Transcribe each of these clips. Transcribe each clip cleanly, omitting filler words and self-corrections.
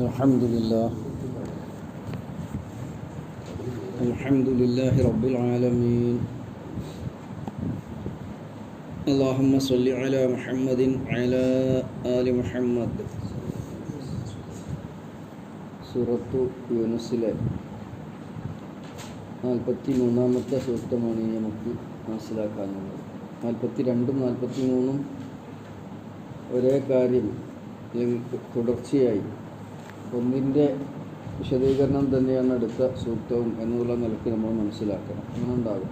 الحمد لله رب العالمين. اللهم صل على محمد وعلى آل محمد. സൂറത്തു യൂനുസിലെ 43-ാമത്തെ സൂക്തമാണ് നമുക്ക് മനസ്സിലാക്കാനുള്ളത്. 42-ഉം 43-ഉം ഒരേ കാര്യം തുടർച്ചയായി ഒന്നിൻ്റെ വിശദീകരണം തന്നെയാണ് അടുത്ത സൂക്തവും എന്നുള്ള നിലയ്ക്ക് നമ്മൾ മനസ്സിലാക്കണം. അങ്ങനെ ഉണ്ടാകും.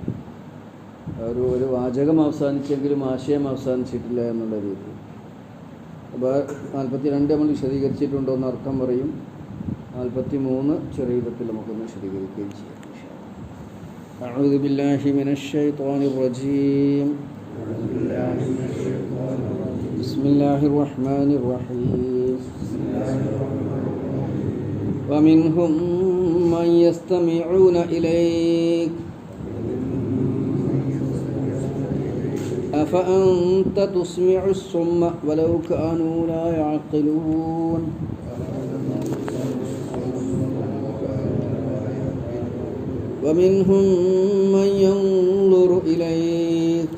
ഒരു വാചകം അവസാനിച്ചെങ്കിലും ആശയം അവസാനിച്ചിട്ടില്ല എന്നുള്ള രീതി. അപ്പോൾ 42 നമ്മൾ വിശദീകരിച്ചിട്ടുണ്ടോ എന്ന് അർത്ഥം പറയും. 43 ചെറിയ വിധത്തിൽ നമുക്കൊന്ന് വിശദീകരിക്കുകയും ചെയ്യാം. أعوذ بالله من الشيطان الرجيم. بسم الله الرحمن الرحيم. ومنهم من يستمعون إليك أفأنت تسمع الصم ولو كانوا لا يعقلون. ومنهم من ينظر إليك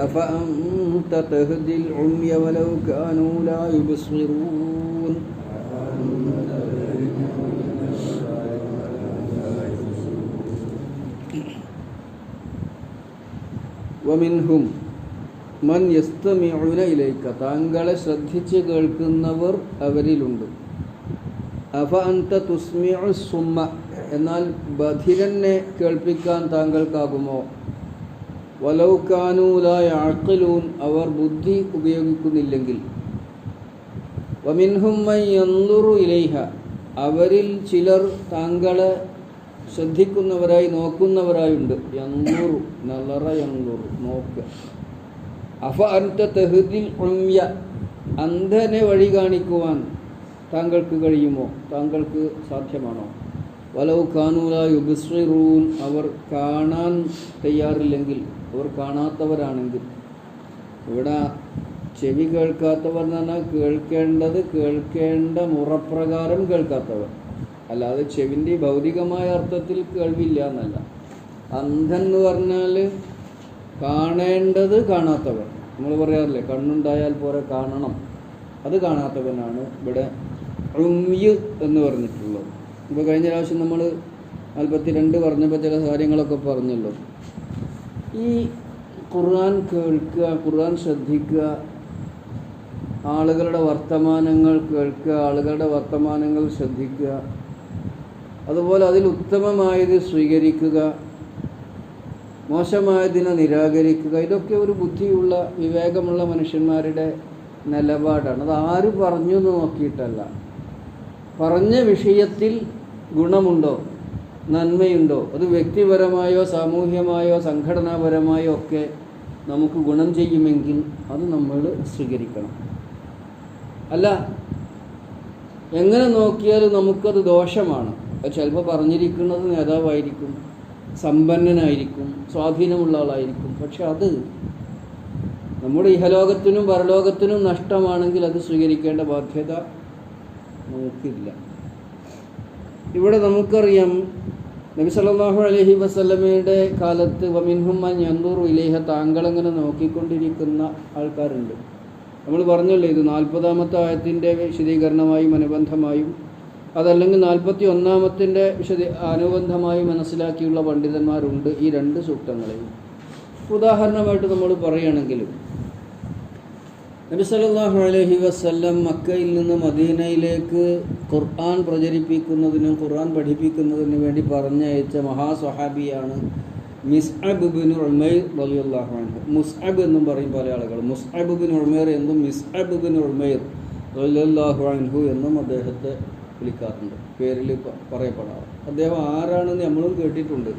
أفأنت تهدي العمي ولو كانوا لا يبصرون. ومنهم من يستمعون إليك താങ്കളെ ശ്രദ്ധിച്ച് കേൾക്കുന്നവർ അവരിലുണ്ട്. അഫ അൻത തുസ്മിഉ സുമ്മ എന്നാൽ ബധിരനെ കേൾപ്പിക്കാൻ താങ്കൾക്കാകുമോ? വലൗ കാനൂ ലാ യഅഖിലൂൻ അവർ ബുദ്ധി ഉപയോഗിക്കുന്നില്ലെങ്കിൽ. വമിൻഹും മൻ യൻളുറു ഇലൈഹ അവരിൽ ചിലർ താങ്കളെ ശ്രദ്ധിക്കുന്നവരായി നോക്കുന്നവരായുണ്ട്. യൻളുറു നളറ യൻളുറു നോക്കുക. അഫ അൻത തഹ്ദിൽ ഉമ്യ അന്ധനെ വഴി കാണിക്കുവാൻ താങ്കൾക്ക് കഴിയുമോ? താങ്കൾക്ക് സാധ്യമാണോ? വലൗ കാനൂ ലാ യുബ്സിറൂൻ അവർ കാണാൻ തയ്യാറില്ലെങ്കിൽ, അവർ കാണാത്തവരാണെങ്കിൽ. ഇവിടെ ചെവി കേൾക്കാത്തവർ എന്ന് പറഞ്ഞാൽ കേൾക്കേണ്ട മുറപ്രകാരം കേൾക്കാത്തവർ, അല്ലാതെ ചെവിൻ്റെ ഭൗതികമായ അർത്ഥത്തിൽ കേൾവില്ല എന്നല്ല. അന്ധൻ എന്ന് പറഞ്ഞാൽ കാണേണ്ടത് കാണാത്തവർ. നമ്മൾ പറയാറില്ലേ, കണ്ണുണ്ടായാൽ പോരെ കാണണം, അത് കാണാത്തവനാണ് ഇവിടെ ഉമ്യ് എന്ന് പറഞ്ഞിട്ടുള്ളത്. ഇപ്പോൾ കഴിഞ്ഞ പ്രാവശ്യം നമ്മൾ 42 പറഞ്ഞപ്പോൾ ചില കാര്യങ്ങളൊക്കെ പറഞ്ഞല്ലോ. ഈ ഖുർആൻ കേൾക്കുക, ഖുർആൻ ശ്രദ്ധിക്കുക, ആളുകളുടെ വർത്തമാനങ്ങൾ കേൾക്കുക, ആളുകളുടെ വർത്തമാനങ്ങൾ ശ്രദ്ധിക്കുക, അതുപോലെ അതിൽ ഉത്തമമായത് സ്വീകരിക്കുക, മോശമായതിനെ നിരാകരിക്കുക, ഇതൊക്കെ ഒരു ബുദ്ധിയുള്ള വിവേകമുള്ള മനുഷ്യന്മാരുടെ നിലപാടാണ്. അത് ആര് പറഞ്ഞു എന്ന് നോക്കിയിട്ടല്ല, പറഞ്ഞ വിഷയത്തിൽ ഗുണമുണ്ടോ, നന്മയുണ്ടോ, അത് വ്യക്തിപരമായോ സാമൂഹ്യമായോ സംഘടനാപരമായോ ഒക്കെ നമുക്ക് ഗുണം ചെയ്യുമെങ്കിൽ അത് നമ്മൾ സ്വീകരിക്കണം. അല്ല, എങ്ങനെ നോക്കിയാലും നമുക്കത് ദോഷമാണ്. അത് ചിലപ്പോൾ പറഞ്ഞിരിക്കുന്നത് നേതാവായിരിക്കും, സമ്പന്നനായിരിക്കും, സ്വാധീനമുള്ള ആളായിരിക്കും. പക്ഷെ അത് നമ്മുടെ ഇഹലോകത്തിനും പരലോകത്തിനും നഷ്ടമാണെങ്കിൽ അത് സ്വീകരിക്കേണ്ട ബാധ്യത നമുക്കില്ല. ഇവിടെ നമുക്കറിയാം, നബി സല്ലല്ലാഹു അലൈഹി വസല്ലമയുടെ കാലത്ത് വമിൻഹും മൻ യൻദുറു ഇലൈഹ താങ്കളെങ്ങനെ നോക്കിക്കൊണ്ടിരിക്കുന്ന ആൾക്കാരുണ്ട്. നമ്മൾ പറഞ്ഞല്ലോ, ഇത് 40-ാമത്തെ ആയത്തിൻ്റെ വിശദീകരണമായും അനുബന്ധമായും, അതല്ലെങ്കിൽ 41-ാമത്തിൻ്റെ അനുബന്ധമായി മനസ്സിലാക്കിയുള്ള പണ്ഡിതന്മാരുണ്ട് ഈ 2 സൂക്തങ്ങളെയും. ഉദാഹരണമായിട്ട് നമ്മൾ പറയുകയാണെങ്കിലും, നബി സല്ലല്ലാഹു അലൈഹി വസല്ലം മക്കയിൽ നിന്ന് മദീനയിലേക്ക് ഖുർആൻ പ്രചരിപ്പിക്കുന്നതിനും ഖുർആൻ പഠിപ്പിക്കുന്നതിനും വേണ്ടി പറഞ്ഞയച്ച മഹാസ്വഹാബിയാണ് മിസ്അബ് ബിൻ ഉമൈർ റളിയല്ലാഹു അൻഹു. മുസ്അബ് എന്നും പറയും പല ആളുകൾ, മുസ്അബ് ബിൻ ഉമൈർ എന്നും മിസ്അബ് ബിൻ ഉമൈർ റളിയല്ലാഹു അൻഹു എന്നും അദ്ദേഹത്തെ വിളിക്കാറുണ്ട്, പേരിൽ പറയപ്പെടാറ്. അദ്ദേഹം ആരാണെന്ന് നമ്മളും കേട്ടിട്ടുണ്ട്.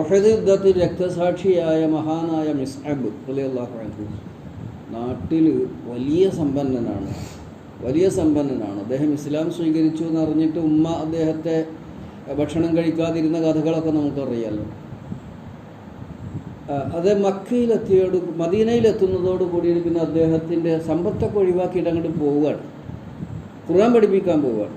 ഉഹദ് യുദ്ധത്തിൽ രക്തസാക്ഷിയായ മഹാനായ മിസ്അബ് റളിയല്ലാഹു അൻഹു നാട്ടിൽ വലിയ സമ്പന്നനാണ്. അദ്ദേഹം ഇസ്ലാം സ്വീകരിച്ചു എന്നറിഞ്ഞിട്ട് ഉമ്മ അദ്ദേഹത്തെ ഭക്ഷണം കഴിക്കാതിരുന്ന കഥകളൊക്കെ നമുക്കറിയാമല്ലോ. അത് മദീനയിലെത്തുന്നതോട് കൂടി പിന്നെ അദ്ദേഹത്തിൻ്റെ സമ്പത്തൊക്കെ ഒഴിവാക്കിയിട്ട് അങ്ങോട്ട് പോവുകയാണ്, ഖുർആൻ പഠിപ്പിക്കാൻ പോവുകയാണ്.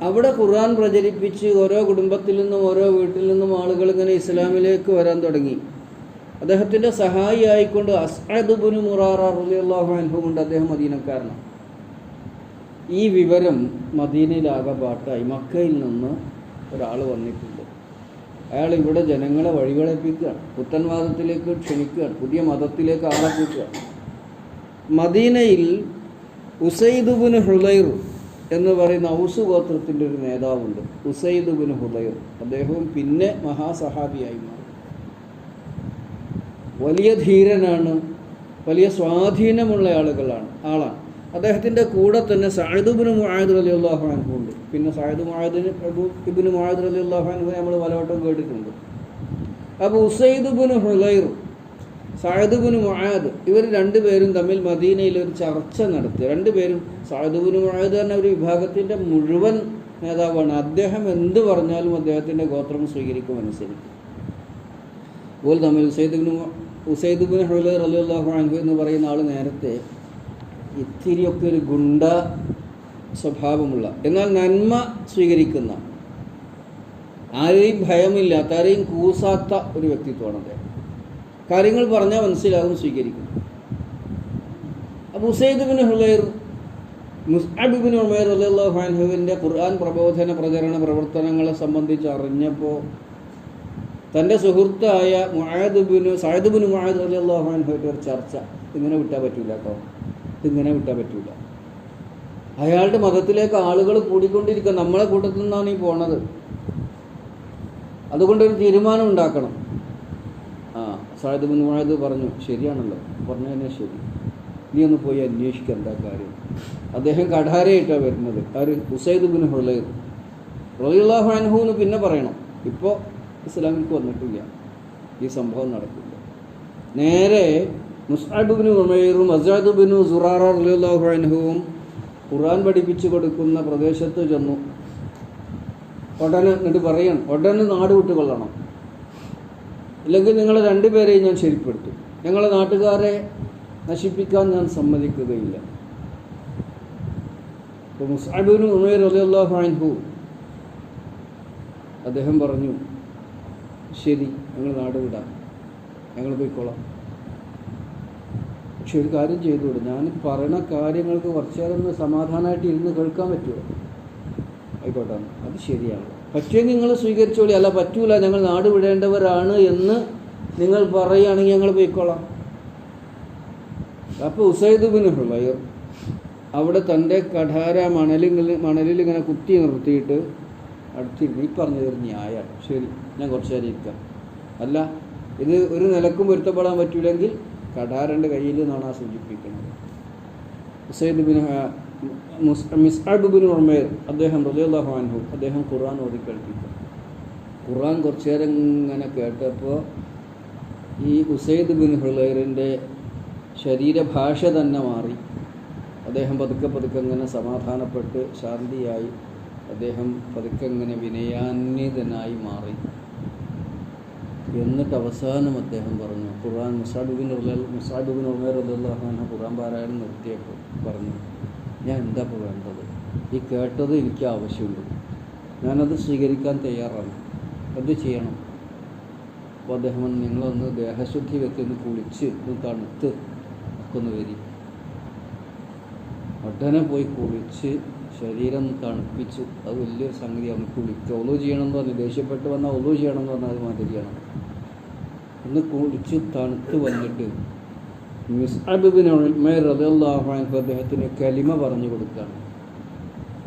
അവിടെ ഖുർആൻ പ്രചരിപ്പിച്ച് ഓരോ കുടുംബത്തിൽ നിന്നും ഓരോ വീട്ടിൽ നിന്നും ആളുകൾ ഇങ്ങനെ ഇസ്ലാമിലേക്ക് വരാൻ തുടങ്ങി. അദ്ദേഹത്തിൻ്റെ സഹായിയായിക്കൊണ്ട് അസ്അദ് ഇബ്നു മുറാറ റളിയല്ലാഹു അൻഹു ഉണ്ട്. അദ്ദേഹം മദീനക്കാരനാണ്. ഈ വിവരം മദീനയിലാകെ പാട്ടായി. മക്കയിൽ നിന്ന് ഒരാൾ വന്നിട്ടുണ്ട്. അയാൾ ഇവിടെ ജനങ്ങളെ വഴികളെപ്പിക്കുകയാണ്, പുത്തൻവാദത്തിലേക്ക് ക്ഷണിക്കുകയാണ്, പുതിയ മതത്തിലേക്ക് ആളെ കൂട്ടുകയാണ്. മദീനയിൽ ഉസൈദ് ഇബ്നു ഹുദൈർ എന്ന് പറയുന്ന ഔസ് ഗോത്രത്തിൻ്റെ ഒരു നേതാവുണ്ട്, ഉസൈദ് ഇബ്നു ഹുദൈർ. അദ്ദേഹവും പിന്നെ മഹാസഹാബിയായി മാറി. വലിയ ധീരനാണ്, വലിയ സ്വാധീനമുള്ള ആളാണ്. അദ്ദേഹത്തിൻ്റെ കൂടെ തന്നെ സഅദ് ഇബ്നു മുആദ് റളിയല്ലാഹു അൻഹു ഉണ്ട്. പിന്നെ സഅദ് ഇബ്നു മുആദ് റളിയല്ലാഹു അൻഹു നമ്മൾ പലവട്ടം കേട്ടിട്ടുണ്ട്. അപ്പോൾ ഉസൈദ് ഇബ്നു ഹുദൈർ, സഅദ് ഇബ്നു മുആദ്, ഇവർ രണ്ടുപേരും തമ്മിൽ മദീനയിൽ ഒരു ചർച്ച നടത്തി. രണ്ടുപേരും, സഅദ് ഇബ്നു മുആദ് തന്നെ ഒരു വിഭാഗത്തിൻ്റെ മുഴുവൻ നേതാവാണ്. അദ്ദേഹം എന്ത് പറഞ്ഞാലും അദ്ദേഹത്തിൻ്റെ ഗോത്രം സ്വീകരിക്കും, അനുസരിക്കും. അതുപോലെ തമ്മിൽ ഉസൈദ് ഇബ്നു ഹുദൈർ റളിയല്ലാഹു അൻഹു എന്ന് പറയുന്ന ആൾ നേരത്തെ ഇത്തിരിയൊക്കെ ഒരു ഗുണ്ട സ്വഭാവമുള്ള, എന്നാൽ നന്മ സ്വീകരിക്കുന്ന, ആരെയും ഭയമില്ലാത്ത, ആരെയും കൂസാത്ത ഒരു വ്യക്തിത്വമാണ് അദ്ദേഹം. കാര്യങ്ങൾ പറഞ്ഞാൽ മനസ്സിലാകും, സ്വീകരിക്കും. അപ്പോൾ ഉസൈദ് ഇബ്നു ഹുദൈർ മുസ്അബ് ഇബ്നു ഉമൈർ റളിയല്ലാഹു അൻഹുവിൻ്റെ ഖുർആൻ പ്രബോധന പ്രചരണ പ്രവർത്തനങ്ങളെ സംബന്ധിച്ച് അറിഞ്ഞപ്പോൾ തൻ്റെ സുഹൃത്തായ സഅദ് ഇബ്നു മുആദ് റളിയല്ലാഹു അൻഹുവായിട്ട് ഒരു ചർച്ച. ഇങ്ങനെ വിട്ടാൽ പറ്റില്ല കേട്ടോ, ഇതിങ്ങനെ വിട്ടാൽ പറ്റില്ല. അയാളുടെ മതത്തിലേക്ക് ആളുകൾ കൂടിക്കൊണ്ടിരിക്കുക, നമ്മളെ കൂട്ടത്തിൽ നിന്നാണ് ഈ പോണത്. അതുകൊണ്ടൊരു തീരുമാനം ഉണ്ടാക്കണം. സഅദ് ഇബ്നു മുആദ് പറഞ്ഞു, ശരിയാണല്ലോ, പറഞ്ഞതിനെ ശരി, നീ ഒന്ന് പോയി അന്വേഷിക്കുക എന്താ കാര്യം. അദ്ദേഹം കഠാരയായിട്ടാണ് വരുന്നത്. ഉസൈദ് ഇബ്നു ഹുദൈർ റളിയല്ലാഹു അൻഹു എന്ന് പിന്നെ പറയണം. ഇപ്പോൾ ഇസ്ലാമിലേക്ക് വന്നിട്ടില്ല, ഈ സംഭവം നടക്കില്ല. നേരെ മുസ്അബ് ഇബ്നു ഉമൈറും അസ്അദ് ഇബ്നു സുറാറ റളിയല്ലാഹു അൻഹുവും ഖുർആൻ പഠിപ്പിച്ചു കൊടുക്കുന്ന പ്രദേശത്ത് ചെന്നു. ഉടനെ എന്നിട്ട് പറയണം, ഉടനെ നാട് വിട്ട് കൊള്ളണം, ഇല്ലെങ്കിൽ നിങ്ങളെ രണ്ടുപേരെയും ഞാൻ ശരിപ്പെടുത്തും, ഞങ്ങളെ നാട്ടുകാരെ നശിപ്പിക്കാൻ ഞാൻ സമ്മതിക്കുകയില്ല. അപ്പോൾ മുസ്അബ് ഇബ്നു ഉമൈർ റളിയല്ലാഹു അൻഹു അദ്ദേഹം പറഞ്ഞു, ശരി, ഞങ്ങൾ നാട് വിടാം, ഞങ്ങൾ പോയിക്കോളാം. പക്ഷെ ഒരു കാര്യം ചെയ്തുകൂടെ, ഞാൻ പറയുന്ന കാര്യങ്ങൾക്ക് കുറച്ചു നേരം ഒന്ന് സമാധാനമായിട്ട് ഇരുന്ന് കേൾക്കാൻ പറ്റുമോ? ആയിക്കോട്ടെ, അത് ശരിയാണ്, പറ്റുമെങ്കിൽ നിങ്ങൾ സ്വീകരിച്ചോളി, അല്ല പറ്റൂല, ഞങ്ങൾ നാട് വിടേണ്ടവരാണ് എന്ന് നിങ്ങൾ പറയുകയാണെങ്കിൽ ഞങ്ങൾ പോയിക്കോളാം. അപ്പോൾ ഉസൈദ് ഇബ്നു ഹുദൈർ അവിടെ തൻ്റെ കഠാര മണലിൽ ഇങ്ങനെ കുത്തി നിർത്തിയിട്ട് അടുത്തിരുന്ന്, ഈ പറഞ്ഞതൊരു ന്യായമാണ്, ശരി, ഞാൻ കുറച്ച് നേരം ഇരിക്കാം, അല്ല ഇത് ഒരു നിലക്കും പൊരുത്തപ്പെടാൻ പറ്റൂലെങ്കിൽ കഠാരൻ്റെ കയ്യിൽ നിന്നാണ് ആ സൂചിപ്പിക്കുന്നത്. ഉസൈദ് ഇബ്നു മുസ്അബ് ഇബ്നു ഉമൈർ അദ്ദേഹം റളിയല്ലാഹു അൻഹു അദ്ദേഹം ഖുർആൻ ഓതി കേൾപ്പിക്കും. ഖുർആൻ കുറച്ചു നേരം ഇങ്ങനെ കേട്ടപ്പോൾ ഈ ഉസൈദ് ഇബ്നു ഹുദൈറിൻ്റെ ശരീരഭാഷ തന്നെ മാറി. അദ്ദേഹം പതുക്കെ ഇങ്ങനെ സമാധാനപ്പെട്ട് ശാന്തിയായി, അദ്ദേഹം പതുക്കെ ഇങ്ങനെ വിനയാന്വിതനായി മാറി. എന്നിട്ട് അവസാനം അദ്ദേഹം പറഞ്ഞു, ഖുർആൻ മുസ്അബ് ഇബ്നു ഉമൈർ റളിയല്ലാഹു അൻഹു ഖുർആൻ പാരായണം നിർത്തിയപ്പോൾ പറഞ്ഞു, ഞാൻ എന്താ ഇപ്പോൾ വേണ്ടത്? ഈ കേട്ടത് എനിക്ക് ആവശ്യമുണ്ട്, ഞാനത് സ്വീകരിക്കാൻ തയ്യാറാണ്, എന്ത് ചെയ്യണം? അപ്പോൾ അദ്ദേഹം നിങ്ങളൊന്ന് ദേഹശുദ്ധി വെച്ച് ഒന്ന് കുളിച്ച് ഒന്ന് തണുത്ത് ഒക്കെ ഒന്ന് വരി. ഉടനെ പോയി കുളിച്ച് ശരീരം തണുപ്പിച്ചു. അത് വലിയൊരു സംഗതിയാണ്. കുളിക്കുക, ഒളു ചെയ്യണമെന്ന് പറഞ്ഞു, ദേഷ്യപ്പെട്ട് വന്നാൽ ഒളു ചെയ്യണമെന്ന് പറഞ്ഞാൽ അത് മാതിരിയാണ്. ഒന്ന് കുളിച്ച് തണുത്ത് വന്നിട്ട് മുസ്അബ് ഇബ്നു ഉമൈർ റളിയല്ലാഹു അൻഹു അദ്ദേഹത്തിന് കലിമ പറഞ്ഞു കൊടുക്കുകയാണ്.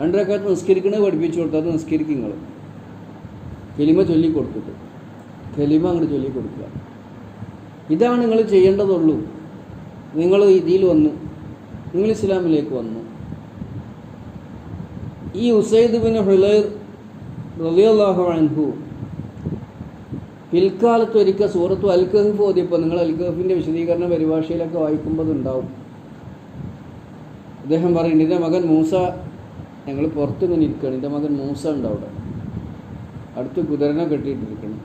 2 റക്അത്ത് നിസ്കരിക്കണത് പഠിപ്പിച്ചു കൊടുത്താൽ അത് നിസ്കരിക്കും. നിങ്ങൾ കലിമ ചൊല്ലിക്കൊടുത്തിട്ട് കലിമ അങ്ങോട്ട് ചൊല്ലിക്കൊടുക്കുക. ഇതാണ് നിങ്ങൾ ചെയ്യേണ്ടതുള്ളൂ. നിങ്ങൾ ഇതിൽ വന്നു, നിങ്ങൾ ഇസ്ലാമിലേക്ക് വന്നു. ഈ ഉസൈദ് ഇബ്നു ഹുദൈർ റളിയല്ലാഹു അൻഹു പിൽക്കാലത്ത് ഒരിക്കൽ സൂറത്തു അൽ കഹ്ഫ് ഓതിയപ്പോൾ, നിങ്ങൾ അൽ കഹ്ഫിൻ്റെ വിശദീകരണ പരിഭാഷയിലൊക്കെ വായിക്കുമ്പോൾ ഉണ്ടാവും. അദ്ദേഹം പറയുന്നുണ്ട്, എൻ്റെ മകൻ മൂസ, ഞങ്ങൾ പുറത്ത് ഇങ്ങനെ ഇരിക്കുകയാണ്, എൻ്റെ മകൻ മൂസ ഉണ്ട് അവിടെ, അടുത്ത് കുതിരനെ കെട്ടിയിട്ടിരിക്കണം.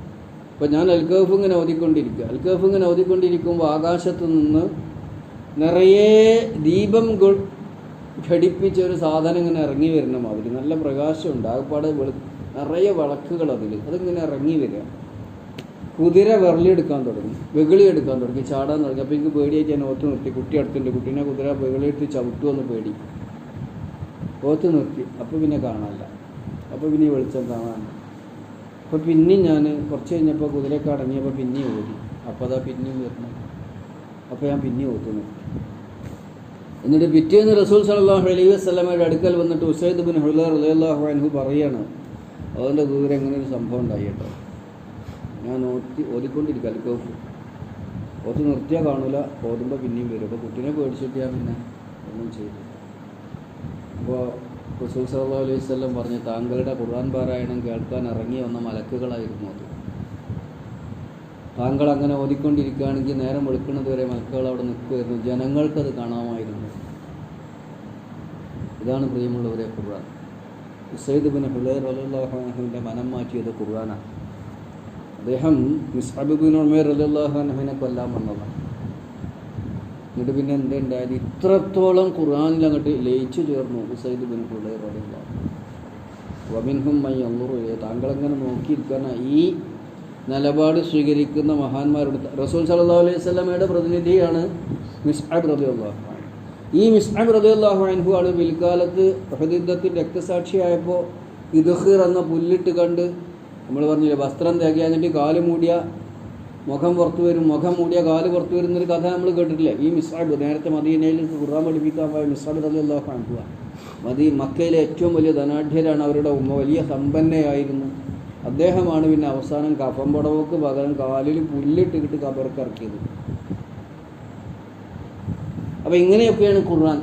അപ്പോൾ ഞാൻ അൽക്കഹഫ് ഇങ്ങനെ ഓതിക്കൊണ്ടിരിക്കുമ്പോൾ ആകാശത്ത് നിന്ന് നിറയെ ദീപം ഘടിപ്പിച്ച ഒരു സാധനം ഇങ്ങനെ ഇറങ്ങി വരുന്ന മാതിരി, നല്ല പ്രകാശമുണ്ട്, ആകപ്പാടെ നിറയെ വിളക്കുകൾ അതിങ്ങനെ ഇറങ്ങി വരിക. കുതിര വെകിളിയെടുക്കാൻ തുടങ്ങി, ചാടാൻ തുടങ്ങി. അപ്പോൾ എനിക്ക് പേടിയായിട്ട് ഞാൻ ഓത്ത് നിർത്തി. കുട്ടി അടുത്തുണ്ട്, കുട്ടീനെ കുതിര വെകിളിയെടുത്ത് ചവിട്ടുമെന്ന് പേടി. ഓത്ത് നിർത്തി. അപ്പോൾ പിന്നെ കാണാനില്ല, അപ്പോൾ പിന്നെ വെളിച്ചം കാണാനില്ല. അപ്പോൾ പിന്നെയും ഞാൻ കുറച്ച് കഴിഞ്ഞപ്പോൾ കുതിരയൊക്കെ അടങ്ങിയപ്പോൾ പിന്നെയും ഓടി. അപ്പോൾ അതാ പിന്നെയും വരുന്നു. അപ്പോൾ ഞാൻ പിന്നെയും ഓത്ത് നിർത്തി. എന്നിട്ട് പിറ്റേന്ന് റസൂൽ സല്ലല്ലാഹു അലൈഹി വസല്ലമയുടെ അടുക്കൽ വന്നിട്ട് ഉസൈദ് ബിൻ ഹുദൈർ റളിയല്ലാഹു അൻഹു പറയാണ്, അവൻ്റെ കുതിര എങ്ങനെ ഒരു സംഭവം ഉണ്ടായി കേട്ടോ. ഞാൻ ഓതിക്കൊണ്ടിരിക്കുക, അൽക്കഹഫ് ഓത്ത് നിർത്തിയാൽ കാണൂല, ഓതുമ്പോൾ പിന്നെയും വരും. അപ്പോൾ കുട്ടീനെ പേടിച്ചിട്ട് ഞാൻ പിന്നെ ഒന്നും ചെയ്തു. അപ്പോൾ റസൂൽ സല്ലല്ലാഹു അലൈഹി വസല്ലം പറഞ്ഞു, താങ്കളുടെ ഖുർആൻ പാരായണം കേൾക്കാൻ ഇറങ്ങി വന്ന മലക്കുകളായിരുന്നു അത്. താങ്കൾ അങ്ങനെ ഓതിക്കൊണ്ടിരിക്കുകയാണെങ്കിൽ നേരം വെളുക്കുന്നത് വരെ മലക്കുകൾ അവിടെ നിൽക്കുമായിരുന്നു, ജനങ്ങൾക്കത് കാണാമായിരുന്നു. ഇതാണ് പ്രിയമുള്ളവരെ ഖുർആൻ. ഉസൈദ് ബിൻ ഹുദൈർ റളിയല്ലാഹു അൻഹുവിൻ്റെ മനം മാറ്റിയത് ഖുർആനാണ്. അദ്ദേഹം മുസ്അബ് ബിൻ ഉമൈർ റളിയല്ലാഹു അൻഹുവിനെ കൊല്ലാൻ വന്നതാണ്. എന്നിട്ട് പിന്നെ എന്തുണ്ടായത്, ഇത്രത്തോളം ഖുർആനിൽ അങ്ങോട്ട് ലയിച്ചു ചേർന്നു ഉസൈദ് ബിൻ ഹുദൈർ റളിയല്ലാഹു അൻഹു. വമിൻഹും മൻ യൻദുറു ഇലൈഹി, താങ്കളെങ്ങനെ നോക്കിയിരിക്കുന്ന ഈ നിലപാട് സ്വീകരിക്കുന്ന മഹാന്മാരുടെ റസൂൽ സല്ലല്ലാഹു അലൈഹി വസല്ലമയുടെ പ്രതിനിധിയാണ് മുസ്അബ് റളിയല്ലാഹു അൻഹു. ഈ മുസ്അബ് റളിയല്ലാഹു അൻഹു ആണ് പിൽക്കാലത്ത് ഉഹദ് യുദ്ധത്തിൽ രക്തസാക്ഷിയായപ്പോൾ ഇദ്ഖിർ എന്ന പുല്ലിട്ട് കണ്ട്, നമ്മൾ പറഞ്ഞില്ലേ വസ്ത്രം തേക്കിയാഞ്ഞിട്ട് കാല് മൂടിയ മുഖം പുറത്തു വരും, മുഖം മൂടിയ കാല് പുറത്തു വരുന്നൊരു കഥ നമ്മൾ കേട്ടിട്ടില്ലേ. ഈ മുസ്അബ് നേരത്തെ മദീനയിൽ ഖുർആൻ പഠിപ്പിക്കാൻ പോയ മുസ്അബ് റളിയല്ലാഹു അൻഹു മക്കയിലെ ഏറ്റവും വലിയ ധനാഢ്യരാണ്. അവരുടെ ഉമ്മ വലിയ സമ്പന്നയായിരുന്നു. അദ്ദേഹമാണ് പിന്നെ അവസാനം കഫം പുടവക്ക് പകരം കാലിൽ പുല്ലിട്ടിട്ട് കബർക്ക് ഇറക്കിയത്. അപ്പോൾ ഇങ്ങനെയൊക്കെയാണ് ഖുർആൻ.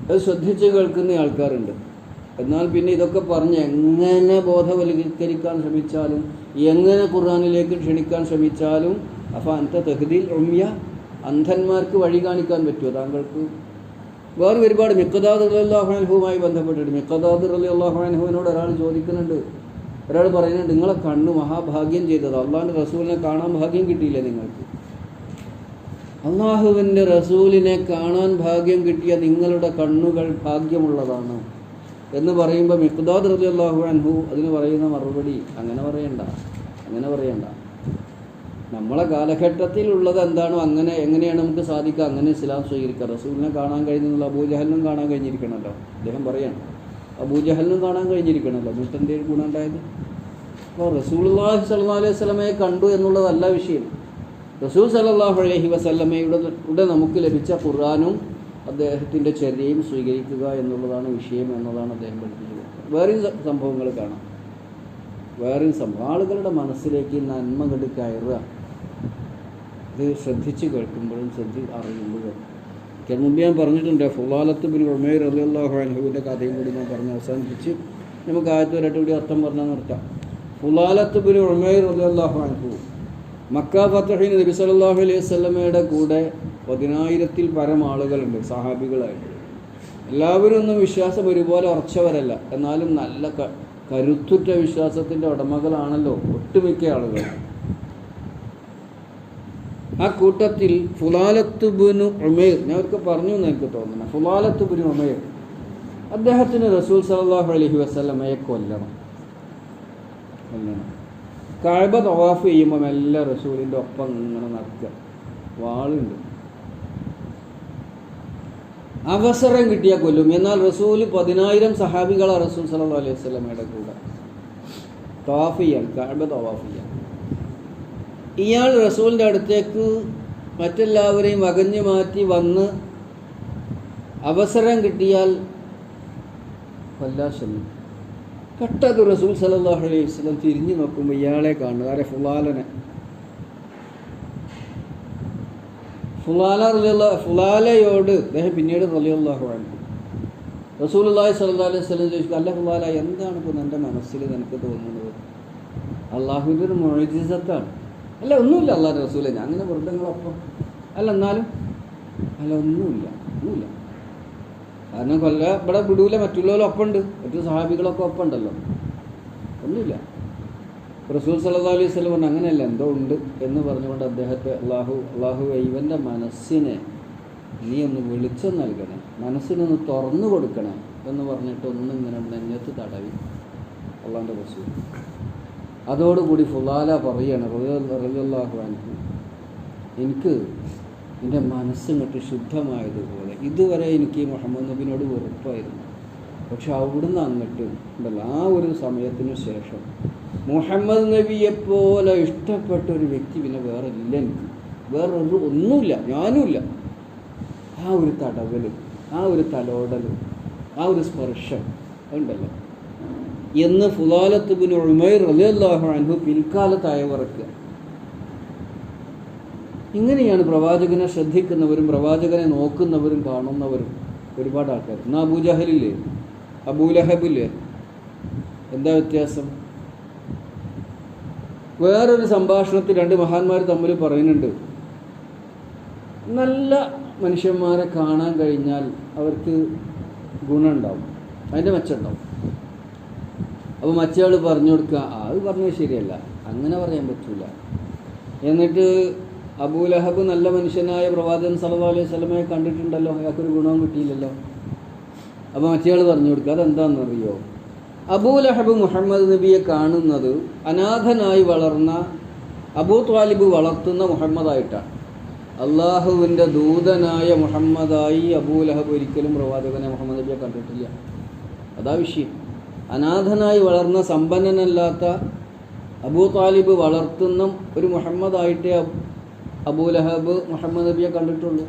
അത് ശ്രദ്ധിച്ച് കേൾക്കുന്ന ആൾക്കാരുണ്ട്. എന്നാൽ പിന്നെ ഇതൊക്കെ പറഞ്ഞ് എങ്ങനെ ബോധവൽക്കരിക്കാൻ ശ്രമിച്ചാലും, എങ്ങനെ ഖുർആനിലേക്ക് ക്ഷണിക്കാൻ ശ്രമിച്ചാലും, അപ്പോൾ അന്ത തഹ്ദീൽ ഉമ്യ, അന്ധന്മാർക്ക് വഴി കാണിക്കാൻ പറ്റുമോ താങ്കൾക്ക്? വേറെ ഒരുപാട് മിഖ്ദാദ് റളിയല്ലാഹു അൻഹുവുമായി ബന്ധപ്പെട്ടിട്ട് മിഖ്ദാദ് റളിയല്ലാഹു അൻഹുവിനോട് ഒരാൾ ചോദിക്കുന്നുണ്ട്, ഒരാൾ പറയുന്നുണ്ട്, നിങ്ങളെ കണ്ണ് മഹാഭാഗ്യം ചെയ്തത്, അള്ളാഹുവിൻ്റെ റസൂലിനെ കാണാൻ ഭാഗ്യം കിട്ടിയില്ലേ നിങ്ങൾക്ക്? അള്ളാഹുവിൻ്റെ റസൂലിനെ കാണാൻ ഭാഗ്യം കിട്ടിയ നിങ്ങളുടെ കണ്ണുകൾ ഭാഗ്യമുള്ളതാണ് എന്ന് പറയുമ്പോൾ മിഖ്ദാദ് റളിയല്ലാഹു അൻഹു അതിന് പറയുന്ന മറുപടി, അങ്ങനെ പറയണ്ട. നമ്മളെ കാലഘട്ടത്തിലുള്ളത് എന്താണോ എങ്ങനെയാണ് നമുക്ക് സാധിക്കുക, അങ്ങനെ ഇസ്ലാം സ്വീകരിക്കുക. റസൂലിനെ കാണാൻ കഴിഞ്ഞെന്നുള്ള അബൂജഹലിനും കാണാൻ കഴിഞ്ഞിരിക്കണമല്ലോ. അദ്ദേഹം പറയാണ്, അബൂജഹലിനും കാണാൻ കഴിഞ്ഞിരിക്കണമല്ലോ. എന്നിട്ടെന്തേ ഗുണം ഉണ്ടായത്? അപ്പോൾ റസൂലുള്ളാഹി സ്വല്ലല്ലാഹു അലൈഹി വസല്ലമയെ കണ്ടു എന്നുള്ളതല്ല വിഷയം. റസൂൽ സല്ലല്ലാഹു അലൈഹി വസല്ലമയുടെ നമുക്ക് ലഭിച്ച ഖുർആനും അദ്ദേഹത്തിൻ്റെ ചര്യയും സ്വീകരിക്കുക എന്നുള്ളതാണ് വിഷയം എന്നതാണ് അദ്ദേഹം പഠിപ്പിച്ചത്. വേറെയും സംഭവങ്ങൾ കാണാം. ആളുകളുടെ മനസ്സിലേക്ക് നന്മ കണ്ട് കയറുക. ഇത് ശ്രദ്ധിച്ച് കേൾക്കുമ്പോഴും അറിയുമ്പോഴും. മുമ്പ് ഞാൻ പറഞ്ഞിട്ടുണ്ട്, ഫുലാലത്ത് ബിൻ ഉമൈർ റളിയല്ലാഹു അൻഹുവിൻ്റെ കഥയും കൂടി ഞാൻ പറഞ്ഞ് അവസാനിപ്പിച്ച് നമുക്ക് ആയത്ത് വരട്ടെ കൂടി അർത്ഥം പറഞ്ഞാൽ നിർത്താം. ഫുലാലത്ത് ബിൻ ഉമൈർ റളിയല്ലാഹു അൻഹു മക്ക ഫതഹിന് നബി സല്ലല്ലാഹു അലൈഹി വസല്ലമയുടെ കൂടെ 10,000-ൽ പരം ആളുകളുണ്ട് സഹാബികളായിട്ട്. എല്ലാവരും ഒന്നും വിശ്വാസം ഒരുപോലെ ഉറച്ചവരല്ല, എന്നാലും നല്ല കരുത്തുറ്റ വിശ്വാസത്തിൻ്റെ ഉടമകളാണല്ലോ ഒട്ടുമിക്ക ആളുകൾ. ആ കൂട്ടത്തിൽ ഫുലാലത്ത് ബിൻ ഉമൈർ, ഞാൻ അവർക്ക് പറഞ്ഞു എന്ന് എനിക്ക് തോന്നുന്നു, ഫുലാലത്ത് ബിൻ ഉമൈർ അദ്ദേഹത്തിന് റസൂൽ സല്ലല്ലാഹു അലൈഹി വസല്ലമയെ കൊല്ലണം. കഅബ തവാഫ് ചെയ്യുമ്പോൾ എല്ലാ റസൂലിൻ്റെ ഒപ്പം ഇങ്ങനെ നടക്കുക, വാളുണ്ട്. അവസരം കിട്ടിയാൽ കൊല്ലും. എന്നാൽ റസൂൽ 10,000 സഹാബികളാണ് റസൂൽ സല്ലല്ലാഹു അലൈഹി വസല്ലമയുടെ കൂടെ തവാഫ് ചെയ്യാൻ, കഅബ തവാഫ് ചെയ്യാൻ. ഇയാൾ റസൂലിൻ്റെ അടുത്തേക്ക് മറ്റെല്ലാവരെയും വകഞ്ഞു മാറ്റി വന്ന് അവസരം കിട്ടിയാൽ കൊല്ലാൻ ശ്രമിക്കും. പെട്ടെന്ന് റസൂൽ സല്ലല്ലാഹു അലൈഹി വസല്ലം തിരിഞ്ഞു നോക്കുമ്പോൾ ഇയാളെ കാണുക, ആരെ? ഫുലാലയോട് അദ്ദേഹം പിന്നീട് റളിയല്ലാഹു അൻഹു റസൂലുള്ളാഹി സ്വല്ലല്ലാഹു അലൈഹി വസല്ലം ചോദിച്ചു, അല്ല ഫുലാല, എന്താണ് ഇപ്പോൾ എൻ്റെ മനസ്സിൽ നിനക്ക് തോന്നുന്നത്? അള്ളാഹുവിൻ്റെ ഒരു മുഅ്ജിസത്താണ്. അല്ല ഒന്നുമില്ല അള്ളാഹുവിൻ്റെ റസൂലെ, ഞാൻ അങ്ങനെ വെറുതെ നിങ്ങളൊപ്പം എന്നാലും ഒന്നുമില്ല. കാരണം ഇവിടെ വിടൂല, മറ്റുള്ളവരൊപ്പം ഉണ്ട്, മറ്റു സഹാബികളൊക്കെ ഒപ്പം ഉണ്ടല്ലോ, ഒന്നുമില്ല. റസൂൽ സല്ലല്ലാഹു അലൈഹി വസല്ലം പറഞ്ഞു അങ്ങനെയല്ല, എന്തോ ഉണ്ട് എന്ന് പറഞ്ഞുകൊണ്ട് അദ്ദേഹത്തെ അള്ളാഹു ഇവൻ്റെ മനസ്സിനെ നീ ഒന്ന് വെളിച്ചം നൽകണേ, മനസ്സിനൊന്ന് തുറന്നു കൊടുക്കണേ എന്ന് പറഞ്ഞിട്ട് ഒന്നിങ്ങനെ നെഞ്ഞത്ത് തടവി അള്ളാഹുൻ്റെ റസൂൽ. അതോടുകൂടി ഫുലാല പറയാണ് റളിയല്ലാഹു അൻഹു, എനിക്ക് എൻ്റെ മനസ്സിങ്ങോട്ട് ശുദ്ധമായതുപോലെ, ഇതുവരെ എനിക്ക് മുഹമ്മദ് നബിനോട് വെറുപ്പായിരുന്നു, പക്ഷെ അവിടുന്ന് അങ്ങോട്ട് ഉണ്ടല്ലോ ആ ഒരു സമയത്തിന് ശേഷം മുഹമ്മദ് നബിയെപ്പോലെ ഇഷ്ടപ്പെട്ട ഒരു വ്യക്തി പിന്നെ വേറെ ഇല്ല, എനിക്ക് വേറൊരു ഒന്നുമില്ല, ഞാനുമില്ല. ആ ഒരു തടവൽ, ആ ഒരു തലോടൽ, ആ ഒരു സ്പർശം ഉണ്ടല്ലോ എന്ന് ഫുലാലത്ത് ബിൻ ഉമൈർ റളിയല്ലാഹു അൻഹു പിൽക്കാലത്തായവർക്ക്. ഇങ്ങനെയാണ് പ്രവാചകനെ ശ്രദ്ധിക്കുന്നവരും പ്രവാചകനെ നോക്കുന്നവരും കാണുന്നവരും ഒരുപാട് ആൾക്കാർ. എന്നാൽ അബൂജഹലില്ലേ, അബൂലഹബില്ലേ, എന്താ വ്യത്യാസം? വേറൊരു സംഭാഷണത്തിൽ രണ്ട് മഹാന്മാർ തമ്മിൽ പറയുന്നുണ്ട്, നല്ല മനുഷ്യന്മാരെ കാണാൻ കഴിഞ്ഞാൽ അവർക്ക് ഗുണമുണ്ടാവും, അതിൻ്റെ മെച്ചമുണ്ടാവും. അപ്പോൾ മറ്റയാൾ പറഞ്ഞു കൊടുക്കുക, അത് പറഞ്ഞത് ശരിയല്ല, അങ്ങനെ പറയാൻ പറ്റില്ല. എന്നിട്ട് അബൂലഹബ് നല്ല മനുഷ്യനായ പ്രവാചകൻ സല്ലല്ലാഹു അലൈഹി വസല്ലമയെ കണ്ടിട്ടുണ്ടല്ലോ, അയാൾക്കൊരു ഗുണവും കിട്ടിയില്ലല്ലോ. അപ്പോൾ മറ്റയാൾ പറഞ്ഞു കൊടുക്കുക, അതെന്താണെന്നറിയോ? അബൂലഹബ് മുഹമ്മദ് നബിയെ കാണുന്നത് അനാഥനായി വളർന്ന അബൂ ത്വാലിബ് വളർത്തുന്ന മുഹമ്മദായിട്ടാണ്. അള്ളാഹുവിൻ്റെ ദൂതനായ മുഹമ്മദായി അബൂലഹബ് ഒരിക്കലും പ്രവാചകനെ മുഹമ്മദ് നബിയെ കണ്ടിട്ടില്ല. അതാ വിഷയം. അനാഥനായി വളർന്ന സമ്പന്നനല്ലാത്ത അബൂ ത്വാലിബ് വളർത്തുന്ന ഒരു മുഹമ്മദായിട്ടേ അബൂലഹബ് മുഹമ്മദ് നബിയെ കണ്ടിട്ടുള്ളൂ.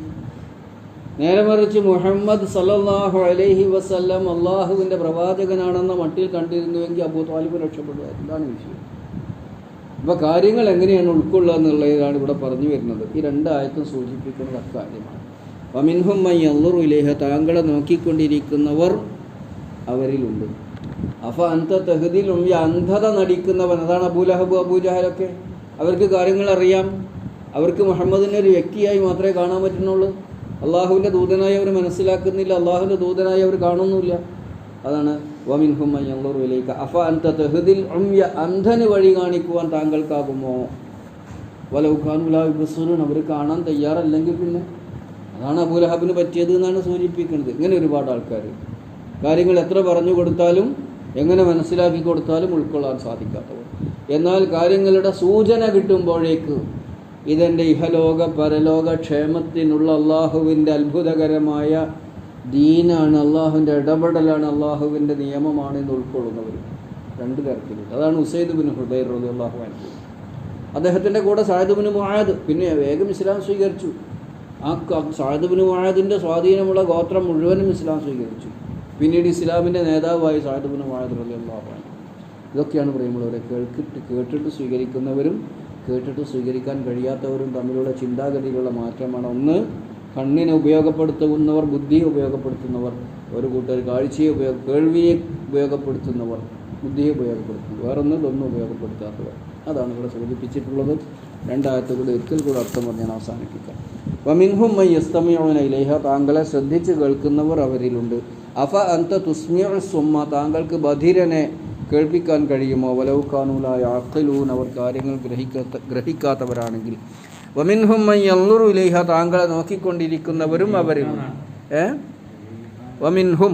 നേരെ മറിച്ച് മുഹമ്മദ് സല്ലല്ലാഹു അലൈഹി വസല്ലം അള്ളാഹുവിൻ്റെ പ്രവാചകനാണെന്ന മട്ടിൽ കണ്ടിരുന്നുവെങ്കിൽ അബൂ ത്വാലിബ് രക്ഷപ്പെടുക. എന്താണ് വിഷയം? അപ്പോൾ കാര്യങ്ങൾ എങ്ങനെയാണ് ഉൾക്കൊള്ളുക എന്നുള്ളതാണ് ഇവിടെ പറഞ്ഞു വരുന്നത്. ഈ രണ്ടായത്തും സൂചിപ്പിക്കുന്നത് അക്കാര്യമാണ്. വമിൻഹും മൻ യൻളുറു ഇലൈഹ, താങ്കളെ നോക്കിക്കൊണ്ടിരിക്കുന്നവർ അവരിലുണ്ട്. അഫ അൻത തഹ്ദിൽ ഉമ്യ, അന്ധത നടിക്കുന്നവൻ, അതാണ് അബൂലഹബ് അബൂജഹലൊക്കെ. അവർക്ക് കാര്യങ്ങൾ അറിയാം, അവർക്ക് മുഹമ്മദിനെ ഒരു വ്യക്തിയായി മാത്രമേ കാണാൻ പറ്റുന്നുള്ളൂ. അള്ളാഹുവിൻ്റെ ദൂതനായി അവർ മനസ്സിലാക്കുന്നില്ല, അള്ളാഹുവിൻ്റെ ദൂതനായി അവർ കാണുന്നില്ല. അതാണ് വമിൻഹും മൻ യൻളുറു ഇലൈക അഫ അൻത തഹ്ദിൽ ഉമ്യ, അന്ധന് വഴി കാണിക്കുവാൻ താങ്കൾക്കാകുമോ? വലൗ കാനൂ ലാ യുബ്സിറൂൻ, അവർ കാണാൻ തയ്യാറല്ലെങ്കിൽ പിന്നെ അതാണ് അബൂലഹബിന് പറ്റിയത് എന്നാണ് സൂചിപ്പിക്കുന്നത്. ഇങ്ങനെ ഒരുപാട് ആൾക്കാർ കാര്യങ്ങൾ എത്ര പറഞ്ഞു കൊടുത്താലും എങ്ങനെ മനസ്സിലാക്കി കൊടുത്താലും ഉൾക്കൊള്ളാൻ സാധിക്കാത്തവർ. എന്നാൽ കാര്യങ്ങളുടെ സൂചന കിട്ടുമ്പോഴേക്ക് ഇതെൻ്റെ ഇഹലോക പരലോക ക്ഷേമത്തിനുള്ള അള്ളാഹുവിൻ്റെ അത്ഭുതകരമായ ദീനാണ്, അള്ളാഹുവിൻ്റെ ഇടപെടലാണ്, അള്ളാഹുവിൻ്റെ നിയമമാണ് എന്ന് ഉൾക്കൊള്ളുന്നവർ രണ്ട് തരത്തിലുണ്ട്. അതാണ് ഉസൈദ് ബിൻ ഹുദൈർ റളിയല്ലാഹു അൻഹു. അദ്ദേഹത്തിൻ്റെ കൂടെ സഅദ് ബിൻ മുആദ് പിന്നെ വേഗം ഇസ്ലാം സ്വീകരിച്ചു. ആ സഅദ് ബിൻ മുആദിൻ്റെ സ്വാധീനമുള്ള ഗോത്രം മുഴുവനും ഇസ്ലാം സ്വീകരിച്ചു. പിന്നീട് ഇസ്ലാമിൻ്റെ നേതാവായി സഅദ് ബിൻ മുആദ് റളിയല്ലാഹു അൻഹു. ഇതൊക്കെയാണ് പറയുമ്പോഴവരെ കേട്ടിട്ട് സ്വീകരിക്കുന്നവരും കേട്ടിട്ട് സ്വീകരിക്കാൻ കഴിയാത്തവരും തമ്മിലുള്ള ചിന്താഗതിയിലുള്ള മാറ്റമാണ്. ഒന്ന്, കണ്ണിനെ ഉപയോഗപ്പെടുത്തുന്നവർ, ബുദ്ധിയെ ഉപയോഗപ്പെടുത്തുന്നവർ, ഒരു കൂട്ടർ കാഴ്ചയെ കേൾവിയെ ഉപയോഗപ്പെടുത്തുന്നവർ, ബുദ്ധിയെ ഉപയോഗപ്പെടുത്തുന്നു. വേറൊന്നും ഇതൊന്നും ഉപയോഗപ്പെടുത്താത്തവർ. അതാണ് ഇവിടെ സൂചിപ്പിച്ചിട്ടുള്ളത്. രണ്ടായത്തുകൂടെ ഒരിക്കൽ കൂടെ അർത്ഥം പറഞ്ഞാൽ അവസാനിപ്പിക്കാം. വമിൻഹും മൻ യസ്തമിഊന ഇലൈഹ, താങ്കളെ ശ്രദ്ധിച്ച് കേൾക്കുന്നവർ അവരിലുണ്ട്. അഫ അൻത തുസ്മിഉ സുമ്മ, താങ്കൾക്ക് ബധിരനെ കേൾപ്പിക്കാൻ കഴിയുമോ? വലൗ കാനൂ ലാ യഅഖിലൂൻ, അവർ കാര്യങ്ങൾ ഗ്രഹിക്കാത്തവരാണെങ്കിൽ. വമിൻഹും മൻ യൻളുറു ഇലൈഹ, താങ്കളെ നോക്കിക്കൊണ്ടിരിക്കുന്നവരും അവരിലുണ്ട്. വമിൻഹും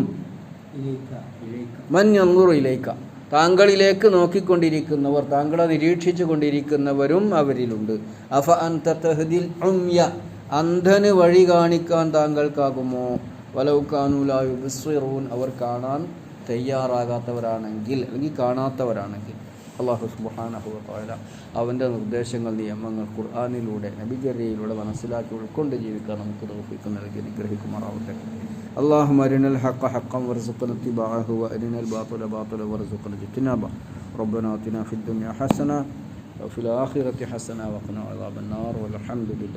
മൻ യൻളുറു ഇലൈക, താങ്കളിലേക്ക് നോക്കിക്കൊണ്ടിരിക്കുന്നവർ, താങ്കളെ നിരീക്ഷിച്ചു കൊണ്ടിരിക്കുന്നവരും അവരിലുണ്ട്. അഫ അൻത തഹ്ദിൽ ഉമ്യ, അന്ധന് വഴി കാണിക്കാൻ താങ്കൾക്കാകുമോ? വലൗ കാനൂ ലാ യുബ്സിറൂൻ, അവർ കാണാൻ തയ്യാറാകാത്തവരാണെങ്കിൽ അല്ലെങ്കിൽ കാണാത്തവരാണെങ്കിൽ. അല്ലാഹു സുബ്ഹാനഹു വ തആല അവൻ്റെ നിർദ്ദേശങ്ങൾ, നിയമങ്ങൾ ഖുർആനിലൂടെ നബിചര്യയിലൂടെ മനസ്സിലാക്കി ഉൾക്കൊണ്ട് ജീവിക്കാൻ നമുക്ക് തൗഫീഖ് നൽകി അനുഗ്രഹിക്കുമാറാവട്ടെ. اللهم أرنا الحق حقا وارزقنا اتباعه وأرنا الباطل باطلا وارزقنا اجتنابه. ربنا آتنا في الدنيا حسنة وفي الآخرة حسنة وقنا عذاب النار والحمد لله.